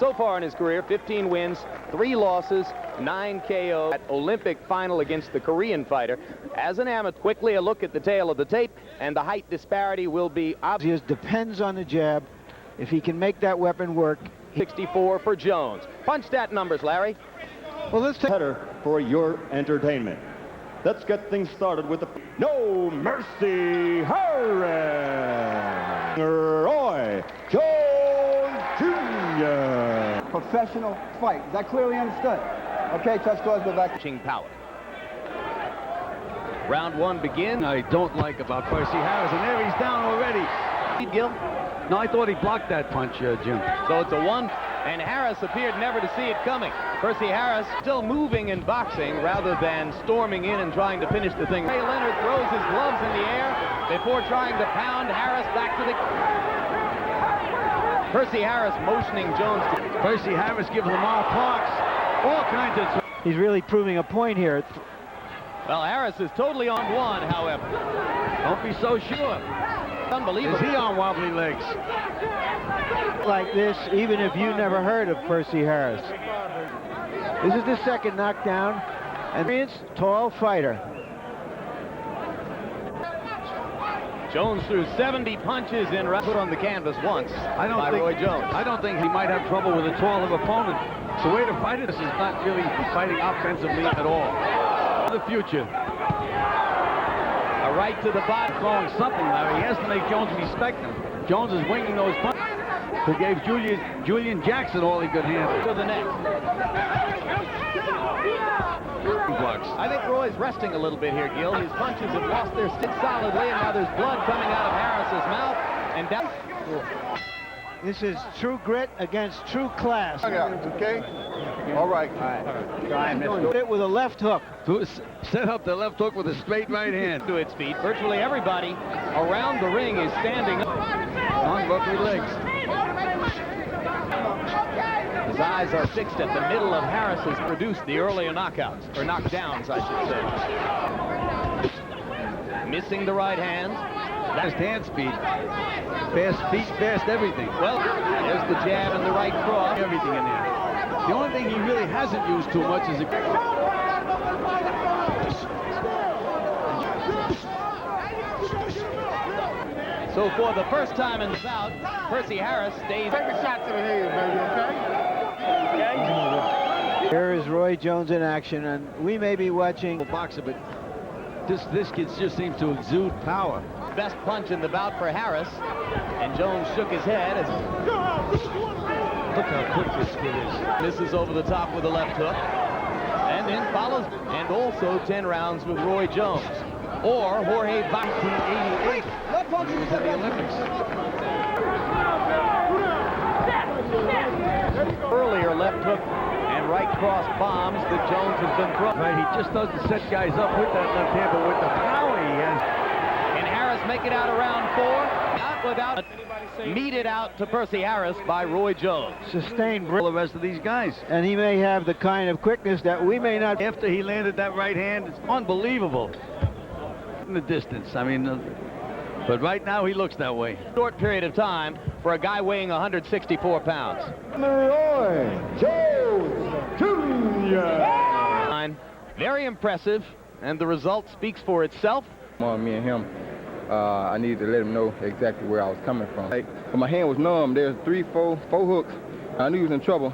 So far in his career, 15 wins, 3 losses, 9 KO at Olympic final against the Korean fighter. As an amateur, quickly a look at the tail of the tape, and the height disparity will be obvious. Depends on the jab. If he can make that weapon work. 64 for Jones. Punch stat numbers, Larry. Well, let's take header for your entertainment. Let's get things started with the No Mercy Harris. Roy Jones Jr. Professional fight. Is that clearly understood? Okay, touch scores, go back. Power. Round 1 begins. I don't like about Percy Harris, and there he's down already. Gil? No, I thought he blocked that punch, Jim. So it's a 1, and Harris appeared never to see it coming. Percy Harris still moving in boxing rather than storming in and trying to finish the thing. Ray Leonard throws his gloves in the air before trying to pound Harris back to the... Percy Harris motioning Jones to... Percy Harris gives Lamar Parks all kinds of... He's really proving a point here. Well, Harris is totally on 1, however. Don't be so sure. Unbelievable. Is he on wobbly legs? Like this, even if you never heard of Percy Harris. This is the second knockdown, and it's tall fighter. Jones threw 70 punches in put on the canvas once by Roy Jones. I don't think he might have trouble with a taller opponent. The way to fight this is not really fighting offensively at all. The future. A right to the body. Throwing something, Larry. He has to make Jones respect him. Jones is winging those punches. Who gave Julian Jackson all he could handle. To the neck. I think Roy's resting a little bit here, Gil. His punches have lost their stick solidly, and now there's blood coming out of Harris's mouth. And down. This is true grit against true class. Okay? All right. Put it with a left hook. Set up the left hook with a straight right hand. To its feet. Virtually everybody around the ring is standing up. On wobbly legs. His eyes are fixed at the middle of Harris's produced the earlier knockouts, or knockdowns, I should say. Missing the right hand. Fast hand speed. Fast feet, fast everything. Well, there's the jab and the right cross. Everything in there. The only thing he really hasn't used too much is a... So for the first time in the bout, Percy Harris stays... Take a shot to the head, baby, okay? Here is Roy Jones in action, and we may be watching... boxer, but this kid just seems to exude power. Best punch in the bout for Harris, and Jones shook his head as... Look how quick this kid is. Misses over the top with a left hook, and then follows, and also 10 rounds with Roy Jones. Or Jorge 1988, he was in the Olympics. Earlier left hook and right cross bombs that Jones has been throwing. Right, he just doesn't set guys up with that left hand, but with the power he has. And Harris make it out around 4, not without meted out to Percy Harris by Roy Jones. Sustained All the rest of these guys. and he may have the kind of quickness that we may not... After he landed that right hand, it's unbelievable. In the distance, I mean, but right now he looks that way. Short period of time for a guy weighing 164 pounds. Roy Jones Jr. Very impressive, and the result speaks for itself. Me and him, I needed to let him know exactly where I was coming from. But my hand was numb. There's 3, 4 hooks. I knew he was in trouble.